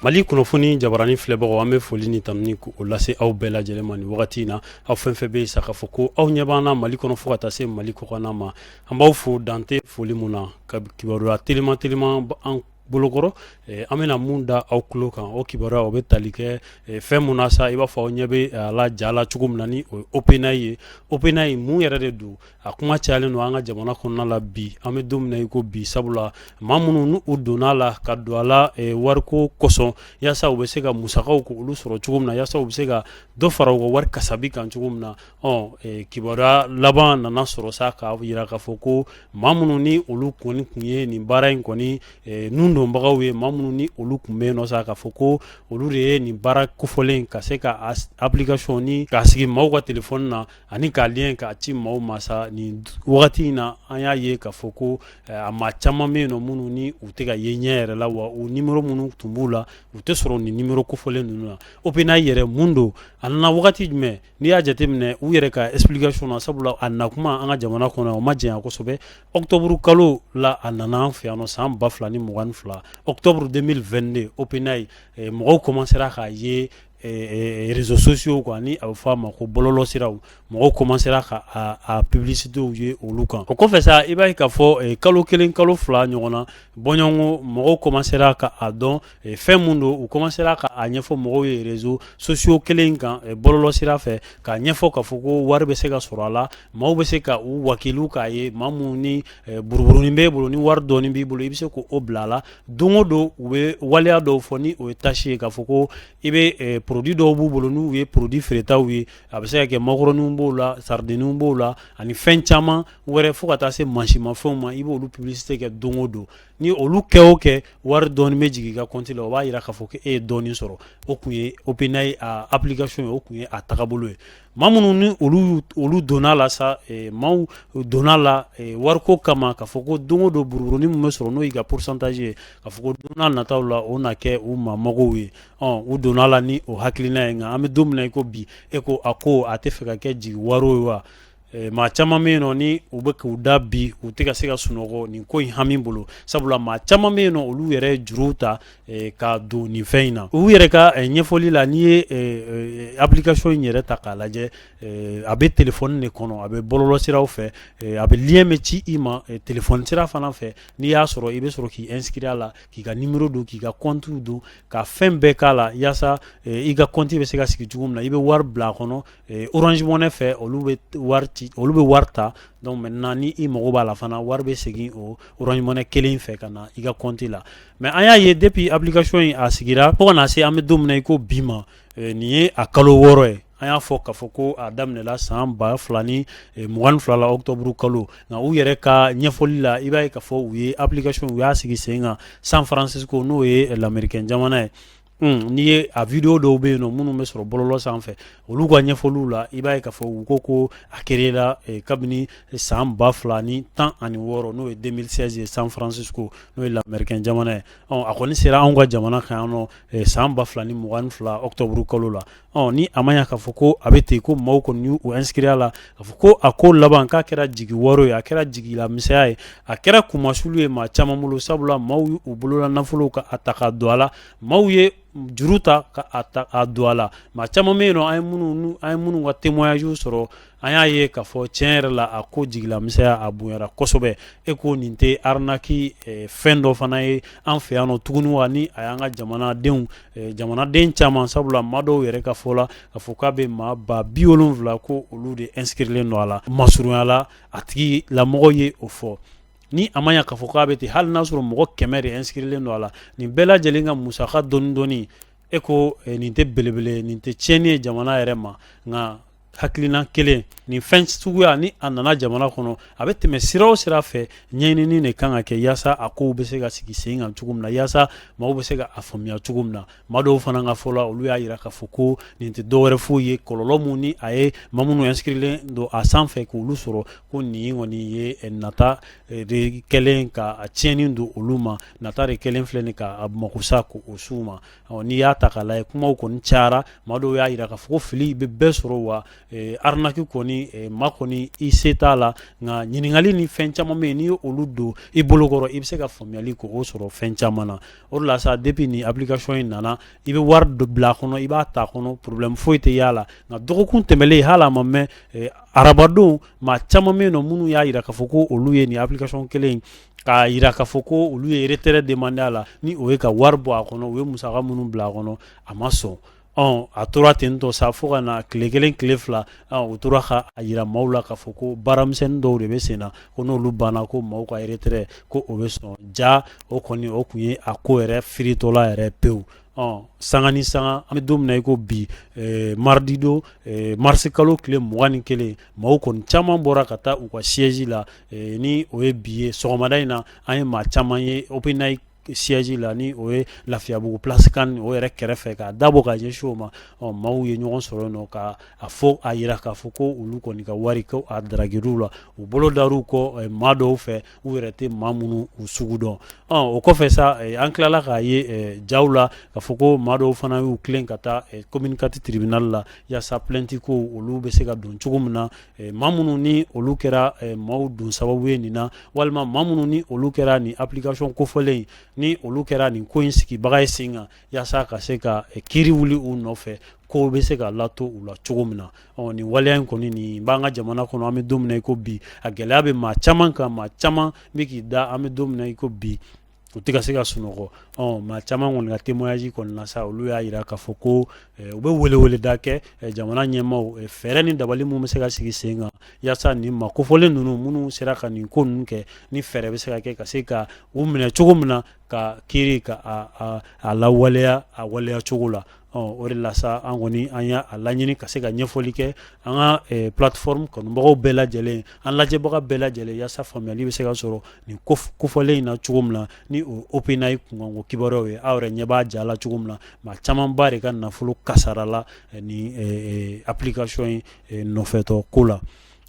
Mali kunnafoni jabarani filɛbagaw an bɛ foli ni tanuni o lase aw bɛɛ lajɛlen ma nin wagati in na aw fɛn fɛn bɛ sa k'a fɔ ko aw ɲɛ b'an na Mali kɔnɔ fo ka taa se Mali kɔkan ma an b'aw fo dante foli mun na ka kibaruya telima an bolokɔrɔ an bɛna mun da aw tulo kan o kibaruya o bɛ tali kɛ fɛn mun na sa i b'a fɔ aw ɲɛ bɛ a la ja la cogo min na ni o ye OPENAI ye OPENAI mun yɛrɛ de don a kuma cayalen don an ka jamana kɔnɔna la bi an bɛ don min na i ko bi sabula maa minnu n'u u donna la ka don a la wariko kosɔn yaasa u bɛ se ka musakaw ko olu sɔrɔ cogo min na yaasa u bɛ se ka dɔ fara u ka wari kasabi kan cogo min na kibaruya laban nana sɔrɔ sa k'a yira k'a fɔ ko maa minnu ni olu kɔni kun ye nin baara in kɔni nun donbagaw ye maa minnu ni olu kun bɛ yen nɔ sa k'a fɔ ko olu de ye nin baara kofɔlen ka se ka application ni k'a sigi maaw ka telefɔni na ani k'a lien k'a ci maaw ma sa nin wagati in na an y'a ye k'a fɔ ko a maa caman bɛ yen nɔ minnu ni u tɛ ka ye ɲɛ yɛrɛ la wa u nimero minnu tun b'u la u tɛ sɔrɔ nin nimero kofɔlen ninnu na OPENAI yɛrɛ mun don a nana wagati jumɛn n'i y'a jateminɛ u yɛrɛ ka explication na sabula a nakuma an ka jamana kɔnɔ o ma janya kosɛbɛ octobre kalo la a nana an fɛ yan nɔ san 2022 octobre 2022 OPENAI mɔgɔw commencera k'a ye réseaux sociaux quoi ni a bɛ fɔ a ma ko bɔlɔlɔsiraw mɔgɔw commencera ka a publicitéw ye olu kan o kɔfɛ sa i b'a ye k'a fɔ kalo kelen kalo fila ɲɔgɔn na bɔɲɔgɔnko mɔgɔw commencera ka a dɔn fɛn mun don u commencera ka a ɲɛfɔ mɔgɔw ye réseaux sociaux kelen kan bɔlɔlɔsira fɛ k'a ɲɛfɔ k'a fɔ ko wari bɛ se ka sɔrɔ a la maaw bɛ se ka u wakiliw k'a ye maa mun ni buruburunin b'e bolo ni wari dɔɔnin b'i bolo i bɛ se k'o bila a la don o don u bɛ waleya dɔw fɔ ni o ye tâche ye k'a fɔ ko i bɛ produit dɔw b'u bolo n'u ye produit feeretaw ye a bɛ se ka kɛ makɔrɔniw b'o la sardiniw b'o la ani fɛn caman wɛrɛ fo ka taa se mansimafɛnw ma i b'olu publicité kɛ don o don ni olu kɛ o kɛ wari dɔɔnin bɛ jigin i ka compte la o b'a yira k'a fɔ ko e ye dɔɔnin sɔrɔ o kun ye OPENAI a application ye o kun ye a tagabolo ye maa minnu ni olu donna la sa maaw donna la wariko kama k'a fɔ ko don o don buruburunin min bɛ sɔrɔ n'o y'i ka pourcentage ye k'a fɔ ko don n'a nataw la o na kɛ u maamagow ye u donna la ni o hakilina ye nka an bɛ don min na i ko bi e ko a tɛ fɛ ka kɛ jigi wariw ye wa maa caman bɛ yen nɔ ni u bɛ k'u da bi u tɛ ka se ka sunɔgɔ nin ko in hami bolo sabula maa caman bɛ yen nɔ olu yɛrɛ ye juruw ta ka don nin fɛn in na u yɛrɛ ka ɲɛfɔli la n'i ye application in yɛrɛ ta k'a lajɛ a bɛ telefɔni de kɔnɔ a bɛ bɔlɔlɔsiraw fɛ a bɛ lien bɛ ci i ma telefɔni sira fana fɛ n'i y'a sɔrɔ i bɛ sɔrɔ k'i inscrire a la k'i ka numéro don k'i ka compte don ka fɛn bɛɛ k'a la yaasa i ka compte bɛ se ka sigi cogo min na i bɛ wari bila a kɔnɔ Orange Money fɛ olu bɛ wari ta donc maintenant ni i mago b'a la fana wari bɛ segin o Orange Money kelen fɛ ka na i ka compte la mais an y'a ye depuis application in a sigira fo ka na se an bɛ don min na i ko bi ma nin ye a kalo 6 ye an y'a fɔ k'a fɔ ko a daminɛla san 2022 la octobre kalo nka u yɛrɛ ka ɲɛfɔli la i b'a ye k'a fɔ u ye application u y'a sigi sen kan San Francisco n'o ye l'Américain jamana ye n'i ye a video dɔw bɛ yen nɔ minnu bɛ sɔrɔ bɔlɔlɔ sanfɛ olu ka ɲɛfɔliw la i b'a ye k'a fɔ u ko a créera kabini san 2016 n'o ye 2016 ye San Francisco n'o ye l'Américain jamana ye a kɔni sera anw ka jamana kan yan nɔ san 2022 octobre kalo la ni a ma ɲɛ k'a fɔ ko a bɛ ten ko maaw kɔni y'u inscrire a la k'a fɔ ko a ko laban k'a kɛra jigi wari ye a kɛra jigila misɛnya ye a kɛra kumasulu ye maa caman bolo sabula maaw y'u bolola nafolow ka a ta ka don a la maaw ye juru ta ka don a la maa caman bɛ yen nɔ an ye minnu ka témoignage sɔrɔ an y'a ye k'a fɔ tiɲɛ yɛrɛ la a ko jigila misɛnya a bonyara kosɛbɛ e ko nin tɛ arnaque fɛn dɔ fana ye an fɛ yan nɔ tuguni wa ni a y'an ka jamanaden caman sabula maa dɔw yɛrɛ ka fɔ la k'a fɔ k'a bɛ maa 70,000 ko olu de inscriren don a la masurunya la a tigi lamɔgɔ ye o fɔ ni a ma ɲɛ k'a fɔ k'a bɛ ten hali n'a sɔrɔ mɔgɔ 100 de inscriren don a la nin bɛɛ lajɛlen ka musaka dɔɔni e ko nin tɛ belebele nin tɛ tiɲɛni ye jamana yɛrɛ ma nka hakilina kelen nin fɛn suguya ni a nana jamana kɔnɔ a bɛ tɛmɛ sira o sira fɛ ɲɛɲinini de kan ka kɛ yaasa a kow bɛ se ka sigi sen kan cogo min na yaasa maaw bɛ se ka a faamuya cogo min na maa dɔw fana ka fɔ la olu y'a yira k'a fɔ ko nin tɛ dɔwɛrɛ foyi ye kɔlɔlɔ mun ni a ye maa minnu inscriren don a sanfɛ k'olu sɔrɔ ko nin kɔni ye nata de kɛlen ka a tiɲɛni don olu ma nata de kɛlen filɛ nin ka a makosa k'o s'u ma n'i y'a ta k'a lajɛ kumaw kɔni cayara maa dɔw y'a yira k'a fɔ ko fili bɛ bɛɛ sɔrɔ wa arnaque kɔni ma kɔni i se t'a la nka ɲininkali ni fɛn caman bɛ yen n'i ye olu don i bolokɔrɔ i bɛ se ka faamuyali k'o sɔrɔ fɛn caman na o de la sa depuis ni application in nana i bɛ wari dɔ bila a kɔnɔ i b'a ta kɔnɔ problème foyi tɛ y'a la nka dɔgɔkun tɛmɛlen hali a ma mɛn arabadenw maa caman bɛ yen nɔ minnu y'a jira k'a fɔ ko olu ye nin application kelen in k'a jira k'a fɔ ko olu ye retraite demander a la ni o ye ka wari bɔ a kɔnɔ u ye musaka minnu bila a kɔnɔ a ma sɔn a tora ten tɔ sa fo ka na tile kelen tile fila u tora ka a jira maaw la k'a fɔ ko baaramisɛnnin dɔw de bɛ sen na ko n'olu banna ko maaw ka retraite ko o bɛ sɔn ja o kɔni o tun ye a ko yɛrɛ firitɔla yɛrɛ pewu sanga ni sanga an bɛ don min na i ko bi mardi don marisi kalo tile 21 maaw kɔni caman bɔra ka taa u ka siège la ni o ye bi ye sɔgɔmada in na an ye maa caman ye OPENAI siège la ni o ye Lafiyabugu place kan o yɛrɛ kɛrɛfɛ k'a dabɔ ka ɲɛsin o ma maaw ye ɲɔgɔn sɔrɔ yen nɔ ka a fɔ a yira k'a fɔ ko olu kɔni ka wari ko a daragir'u la u bolo dar'u kɔ maa dɔw fɛ u yɛrɛ tɛ maa minnu u sugu dɔn o kɔfɛ sa an tilala k'a ye jaw la k'a fɔ ko maa dɔw fana y'u tilen ka taa communicatif tribunal la yaasa plainte ko olu bɛ se ka don cogo min na maa minnu ni olu kɛra maaw don sababu ye nin na walima maa minnu ni olu kɛra nin application kofɔlen ni olu kɛra nin ko in sigibaga ye sen kan yaasa ka se ka kiiri wuli u nɔfɛ ko bɛ se ka lato u la cogo min na nin waleya in kɔni nin b'an ka jamana kɔnɔ an bɛ don min na i ko bi a gɛlɛya bɛ maa caman kan maa caman bɛ k'i da an bɛ don min na i ko bi u tɛ ka se ka sunɔgɔ maa caman kɔni ka témoignage kɔni na sa olu y'a jira k'a fɔ ko u bɛ weleweleda kɛ jamana ɲɛmaaw fɛɛrɛ ni dabali mun bɛ se ka sigi sen kan yaasa nin ma kofɔlen ninnu minnu sera ka nin ko ninnu kɛ ni fɛɛrɛ bɛ se ka kɛ ka se ka u minɛ cogo min na ka kiiri ka a lawaleya a waleya cogo la o de la sa an kɔni an y'a laɲini ka se ka ɲɛfɔli kɛ an ka plateforme kanubagaw bɛɛ lajɛlen an lajɛbaga bɛɛ lajɛlen yaasa faamuyali bɛ se ka sɔrɔ nin kofɔlen in na cogo min na ni o OPENAI kunkanko kibaruyaw ye aw yɛrɛ ɲɛ b'a ja la cogo min na maa camanba de ka nafolo kasarala ni application in nɔfɛtɔ ko la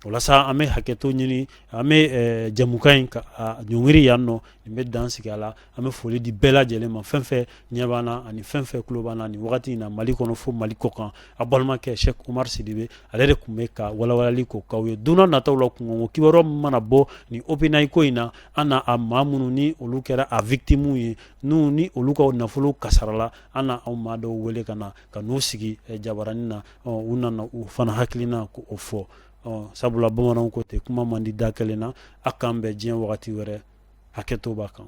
walasa an bɛ hakɛto ɲini an bɛ jamukan in ka ɲɔngiri yan nɔ nin bɛ dan sigi a la an bɛ foli di bɛɛ lajɛlen ma fɛn fɛn ɲɛ b'an na ani fɛn fɛn tulo b'an na nin wagati in na Mali kɔnɔ fo Mali kɔkan a balimakɛ Cheikh Umar Sidibe ale de tun bɛ ka walawalali k'o k'aw ye don n'a nataw la kunkanko kibaruya min mana bɔ nin OPENAI ko in na an na a maa minnu ni olu kɛra a victime ye n'u ni olu ka nafolo kasarala an na anw maa dɔw wele ka na ka n'u sigi jabaranin na u nana u fana hakilina k'o fɔ sabula bamananw ko ten kuma man di da kelen na a k'an bɛn diɲɛ wagati wɛrɛ hakɛto b'a kan